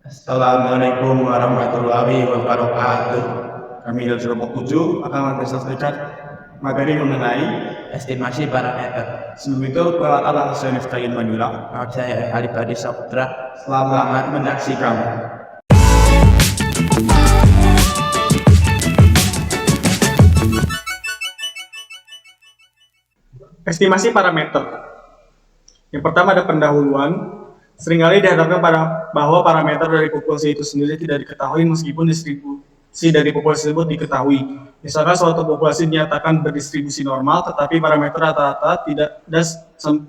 Assalamualaikum warahmatullahi wabarakatuh. Kami dari kelompok 7 akan mempresentasikan materi mengenai estimasi parameter. sebelum itu peralatan saya Niftahin Manula. Saya Alif Adi Saputra. Selamat menyaksikan. Estimasi parameter. Yang pertama ada pendahuluan. Seringkali dihadapkan bahwa parameter dari populasi itu sendiri tidak diketahui meskipun distribusi dari populasi tersebut diketahui. Misalkan suatu populasi dinyatakan berdistribusi normal, tetapi parameter rata-rata tidak dan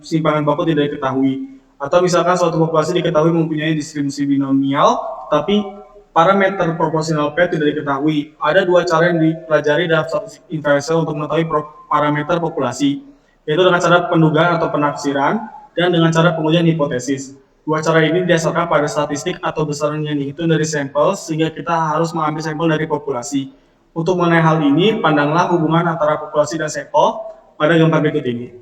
simpangan baku tidak diketahui. Atau misalkan suatu populasi diketahui mempunyai distribusi binomial, tapi parameter proporsional P tidak diketahui. Ada dua cara yang dipelajari dalam statistik inferensial untuk mengetahui parameter populasi, yaitu dengan cara pendugaan atau penafsiran dan dengan cara pengujian hipotesis. Dua cara ini didasarkan pada statistik atau besaran yang dihitung dari sampel, sehingga kita harus mengambil sampel dari populasi. Untuk mengenai hal ini, pandanglah hubungan antara populasi dan sampel pada gambar berikut ini.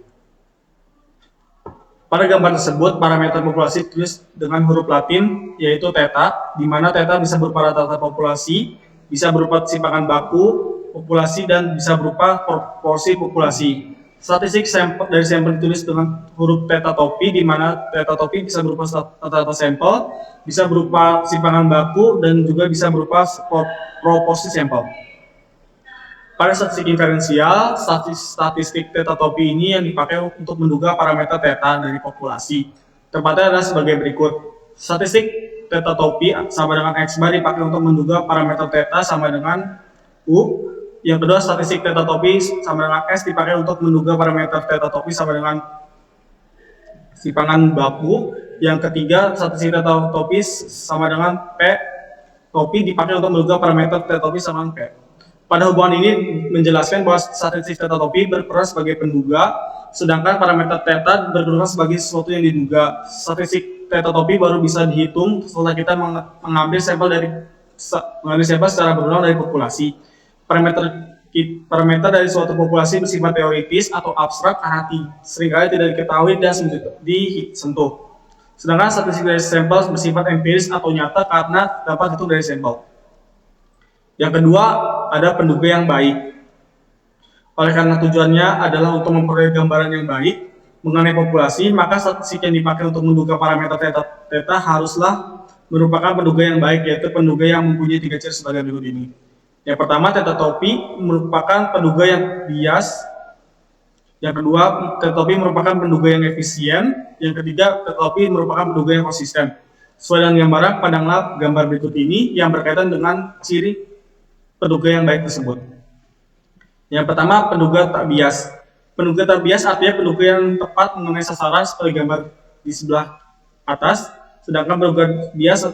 Pada gambar tersebut, parameter populasi ditulis dengan huruf Latin, yaitu theta, di mana theta bisa berupa rata-rata populasi, bisa berupa simpangan baku populasi, dan bisa berupa proporsi populasi. Statistik dari sampel ditulis dengan huruf theta topi, di mana theta topi bisa berupa rata-rata sampel, bisa berupa simpangan baku, dan juga bisa berupa proporsi sampel. Pada statistik inferensial, statistik theta topi ini yang dipakai untuk menduga parameter theta dari populasi. Tempatnya adalah sebagai berikut. Statistik theta topi sama dengan X bar dipakai untuk menduga parameter theta sama dengan U. Yang kedua, statistik theta topi sama dengan S dipakai untuk menduga parameter theta topi sama dengan simpangan baku. Yang ketiga, statistik theta topi sama dengan P topi dipakai untuk menduga parameter theta topi sama dengan P. Pada hubungan ini menjelaskan bahwa statistik theta topi berperan sebagai penduga, sedangkan parameter theta berperan sebagai sesuatu yang diduga. Statistik theta topi baru bisa dihitung setelah kita mengambil sampel secara berulang dari populasi. Parameter dari suatu populasi bersifat teoritis atau abstrak karena seringkali tidak diketahui dan disentuh. Sedangkan statistik dari sampel bersifat empiris atau nyata karena dapat dihitung dari sampel. Yang kedua, ada penduga yang baik. Oleh karena tujuannya adalah untuk memperoleh gambaran yang baik mengenai populasi, maka statistik yang dipakai untuk menduga parameter theta haruslah merupakan penduga yang baik, yaitu penduga yang mempunyai 3 ciri sebagai berikut ini. Yang pertama, theta topi merupakan penduga yang bias. Yang kedua, theta topi merupakan penduga yang efisien. Yang ketiga, theta topi merupakan penduga yang konsisten. Sesuai dengan gambaran, pandanglah gambar berikut ini yang berkaitan dengan ciri penduga yang baik tersebut. Yang pertama, penduga tak bias. Penduga tak bias artinya penduga yang tepat mengenai sasaran seperti gambar di sebelah atas. Sedangkan penduga bias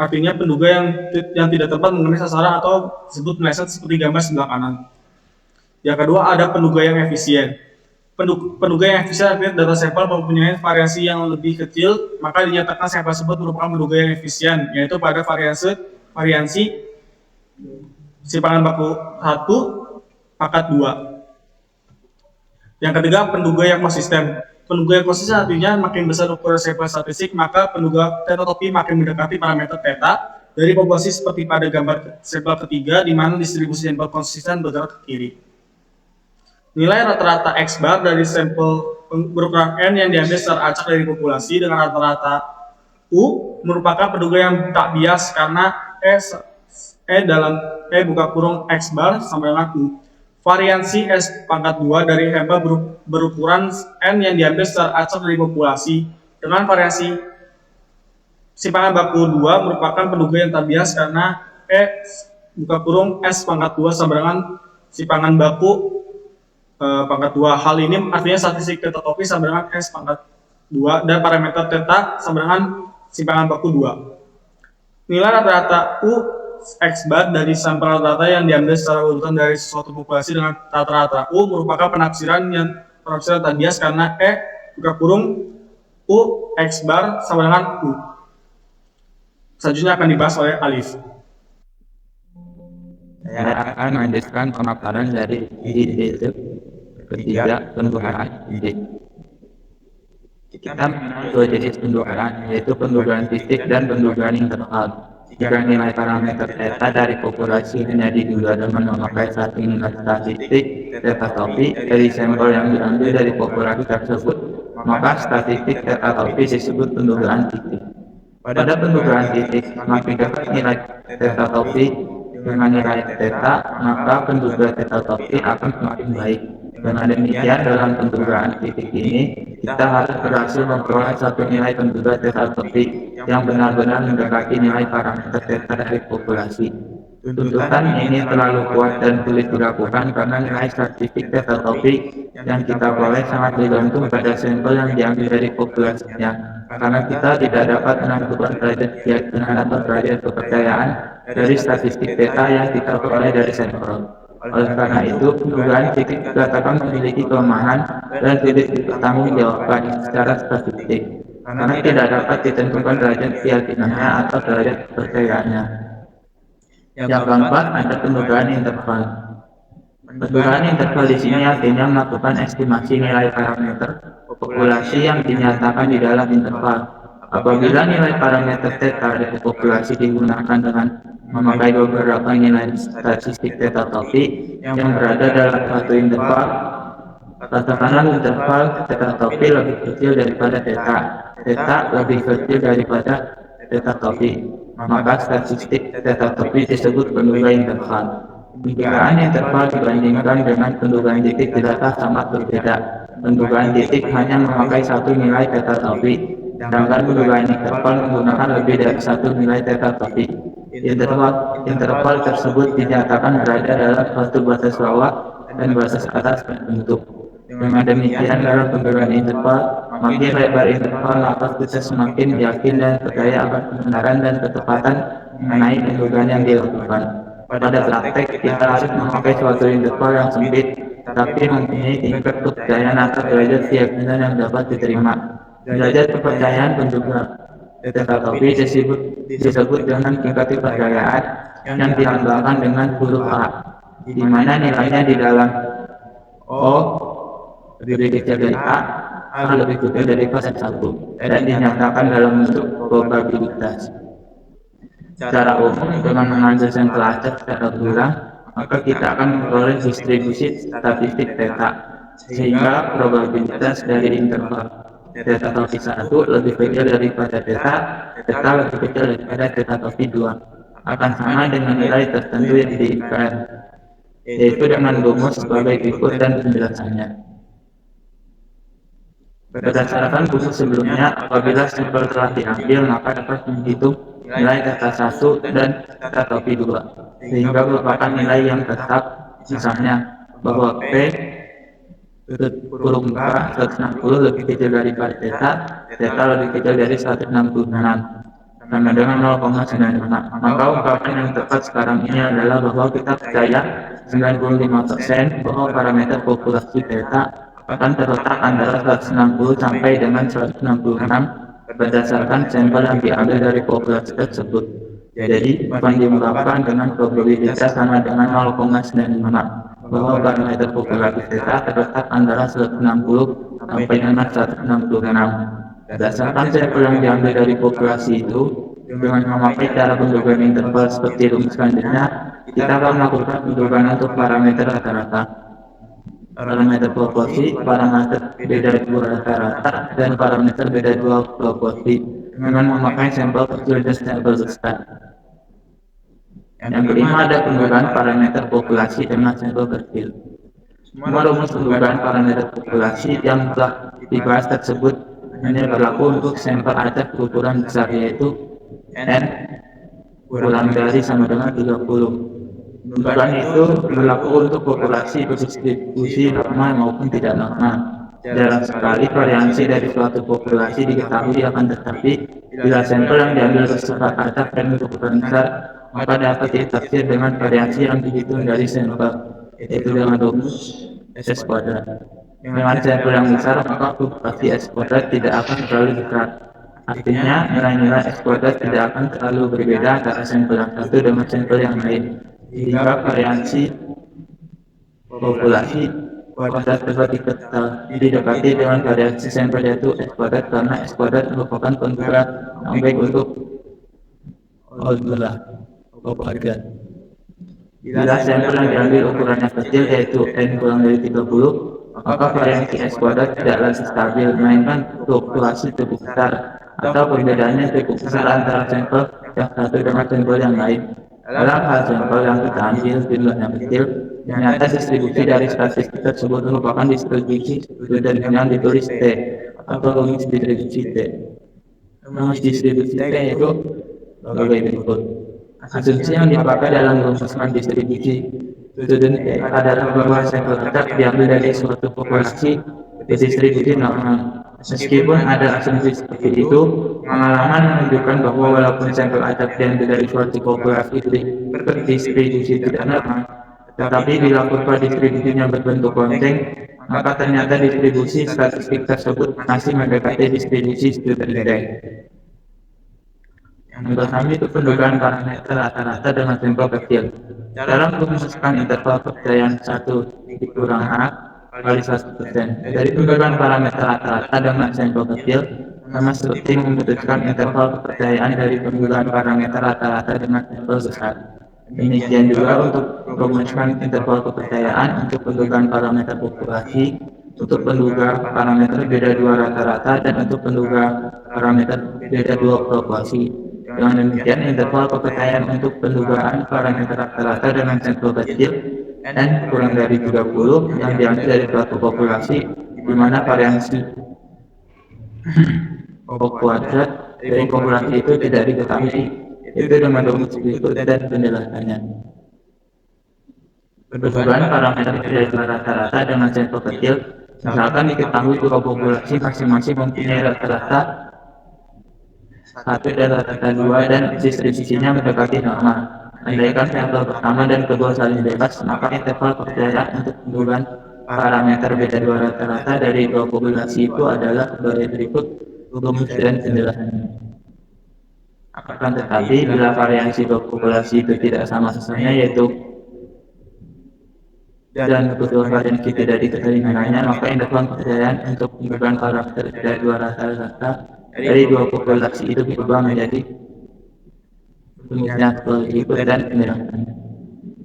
artinya penduga yang tidak tepat mengenai sasaran atau disebut meleset seperti gambar sebelah kanan. Yang kedua, ada penduga yang efisien. Penduga yang efisien artinya data sampel mempunyai variasi yang lebih kecil, maka dinyatakan sampel tersebut merupakan penduga yang efisien, yaitu pada variasi simpangan baku 1 pangkat 2. Yang ketiga, penduga yang konsisten. Penduga yang konsisten artinya makin besar ukuran sampel statistik, maka penduga theta topi makin mendekati parameter theta dari populasi seperti pada gambar sampel ketiga, di mana distribusi sampel konsisten bergerak ke kiri. Nilai rata-rata X bar dari sampel berukuran N yang diambil secara acak dari populasi dengan rata-rata U merupakan penduga yang tak bias karena dalam buka kurung X bar sama dengan U. Variansi S pangkat 2 dari sampel berukuran N yang diambil secara acak dari populasi dengan variasi simpangan baku 2 merupakan penduga yang tak bias karena buka kurung S pangkat 2 sama dengan simpangan baku pangkat 2. Hal ini artinya statistik theta topi sama dengan S pangkat 2 dan parameter theta sama dengan simpangan baku 2. Nilai rata-rata U X bar dari sampel rata-rata yang diambil secara urutan dari suatu populasi dengan rata-rata U merupakan penafsiran tak bias karena buka kurung U X bar sama dengan U. Selanjutnya akan dibahas oleh Alif. Saya akan melanjutkan pemaparan dari ide ketiga, pendugaan ide. kita mengenal dua jenis pendugaan, yaitu pendugaan titik dan pendugaan interval. Jika nilai parameter theta dari populasi hanya diduga dengan memakai satu nilai statistik theta topi dari sampel yang diambil dari populasi tersebut, maka statistik theta topi disebut pendugaan titik. Pada pendugaan titik, semakin dekat nilai theta topi dengan nilai theta, maka penduga theta topi akan semakin baik. Dengan demikian, dalam pendugaan titik ini, kita harus berhasil memperoleh satu nilai penduga theta topi yang benar-benar mendekati nilai parameter theta dari populasi. Tuntutan ini terlalu kuat dan sulit dilakukan karena nilai statistik theta topi yang kita peroleh sangat bergantung pada sampel yang diambil dari populasinya. Karena kita tidak dapat menentukan derajat keyakinan atau derajat kepercayaan dari statistik theta yang kita peroleh dari sampel. Oleh karena itu, pendugaan titik dikatakan memiliki kelemahan dan sulit dipertanggungjawabkan secara statistik, karena tidak dapat ditentukan derajat keyakinannya atau derajat kepercayaannya. Yang keempat, ada pendugaan interval. Pendugaan interval di sini artinya melakukan estimasi nilai parameter populasi yang dinyatakan di dalam interval. Apabila nilai parameter theta dari populasi digunakan dengan memakai beberapa nilai statistik theta topi yang berada dalam satu interval, katakanlah interval theta topi lebih kecil daripada theta lebih kecil daripada theta topi, maka statistik theta topi disebut penduga interval. Pendugaan interval dibandingkan dengan pendugaan titik tidaklah sangat berbeda. Pendugaan titik hanya memakai satu nilai theta topi, sedangkan pendugaan interval menggunakan lebih dari satu nilai theta topi. Interval tersebut dinyatakan berada dalam suatu batas bawah dan batas atas tertentu. Dengan demikian, dalam pendugaan interval, makin lebar interval, maka kita semakin yakin dan percaya akan kebenaran dan ketepatan mengenai pendugaan yang dilakukan. Pada praktek, kita harus memakai suatu interval yang sempit, tapi mempunyai tingkat kepercayaan atau derajat keyakinan yang dapat diterima. Derajat kepercayaan penduga theta topi disebut dengan tingkat kepercayaan yang dilambangkan dengan huruf A, di mana nilainya di dalam O lebih kecil dari A lebih kecil dari pasang 1, dan dinyatakan dalam bentuk probabilitas. Secara umum, dengan mengambil sampel acak secara berulang, maka kita akan memperoleh distribusi statistik theta, sehingga probabilitas dari interval theta topi 1 lebih kecil daripada theta lebih kecil daripada theta topi 2 akan sama dengan nilai tertentu yang diinginkan, yaitu dengan rumus sebagai berikut dan penjelasannya. Berdasarkan rumus sebelumnya, apabila sampel telah diambil, maka dapat menghitung nilai theta 1 dan theta topi 2, sehingga merupakan nilai yang tetap. Misalnya, bahwa P kurung K 160 lebih kecil daripada theta lebih kecil dari 166, sama dengan 0,96. Maka ungkapan yang tepat sekarang ini adalah bahwa kita percaya 95% bahwa parameter populasi theta akan terletak antara 160 sampai dengan 166 berdasarkan sampel yang diambil dari populasi tersebut. Jadi, akan diungkapkan dengan probabilitas sama dengan 0,95 bahwa parameter populasi theta terletak antara 160 sampai dengan 166. Berdasarkan sampel yang diambil dari populasi itu, dengan memakai cara pendugaan interval seperti rumus selanjutnya, kita akan melakukan pendugaan untuk parameter rata-rata, parameter proporsi, parameter beda dua rata-rata, dan parameter beda dua proporsi dengan memakai sampel kecil dan sampel besar. Yang kelima, ada pendugaan parameter populasi dengan sampel kecil. Semua rumus pendugaan parameter populasi yang telah dibahas tersebut hanya berlaku untuk sampel acak berukuran besar, yaitu N kurang dari sama dengan 30. Pendugaan itu berlaku untuk populasi berdistribusi normal maupun tidak normal. Jarang sekali variasi dari suatu populasi diketahui, akan tetapi bila sampel yang diambil bersifat acak dan berukuran besar, maka dapat ditafsir dengan variasi yang dihitung dari sampel, yaitu dengan rumus S kuadrat. Dengan sampel yang besar, maka populasi S kuadrat tidak akan terlalu besar. Artinya, nilai-nilai S kuadrat tidak akan terlalu berbeda antara sampel yang satu dengan sampel yang lain, sehingga variasi populasi kuadrat tersebut didekati dengan variasi sampel yaitu S kuadrat karena S kuadrat merupakan penduga yang baik untuk kuadrat. Bila sampel yang diambil ukurannya kecil yaitu N kurang dari 30, maka variasi S kuadrat tidak lagi stabil, melainkan fluktuasi cukup besar atau perbedaannya cukup besar antara sampel yang satu dengan sampel yang lain. Dalam hal sampel yang kita ambil jumlahnya kecil, ternyata distribusi dari statistik tersebut merupakan distribusi dan yang ditulis T atau rumus distribusi T. Rumus distribusi T yaitu sebagai berikut. Asumsi yang dipakai dalam merumuskan distribusi student T adalah bahwa sampel tetap diambil dari suatu populasi distribusi normal. Meskipun ada asumsi seperti itu, pengalaman menunjukkan bahwa walaupun sampel acak diambil dari suatu populasi berdistribusi tidak normal, tetapi bila kurva distribusinya berbentuk lonceng, maka ternyata distribusi statistik tersebut masih mendekati distribusi student T. Yang pertama itu pendugaan parameter rata-rata dengan sampel kecil. Dalam merumuskan interval kepercayaan 1 dikurang A kali 100%. Dari pendugaan parameter rata-rata dengan sampel kecil, sama seperti memutuskan interval kepercayaan dari pendugaan parameter rata-rata dengan sampel besar. Demikian juga untuk merumuskan interval kepercayaan untuk pendugaan parameter populasi, untuk penduga parameter beda dua rata-rata, dan untuk penduga parameter beda dua populasi. Dengan demikian, interval kepercayaan untuk pendugaan parameter rata-rata dengan sampel kecil N kurang dari 30 yang diambil dari suatu populasi di mana variasi kuadrat dari populasi itu tidak diketahui, itu dengan rumus berikut dan penjelasannya. Pendugaan parameter dari rata-rata dengan sampel kecil, misalkan diketahui dua populasi masing-masing mempunyai rata-rata 1 dan rata-rata 2 dan distribusinya mendekati normal. Andaikan sampel pertama dan kedua saling bebas, maka interval kepercayaan untuk pendugaan parameter beda dua rata-rata dari dua populasi itu adalah sebagai berikut rumus dan penjelasannya. Akan tetapi, bila variasi dua populasi itu tidak sama sesungguhnya, yaitu dan kedua variasi tidak diketahui nilainya, maka interval kepercayaan untuk pendugaan parameter beda dua rata-rata dari dua populasi itu berubah menjadi rumusnya seperti itu dan penjelasannya.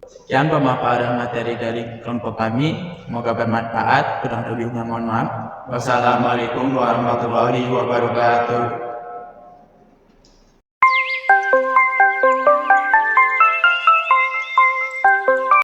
Sekian pemaparan materi dari kelompok kami, semoga bermanfaat, kurang lebihnya mohon maaf. Wassalamualaikum warahmatullahi wabarakatuh.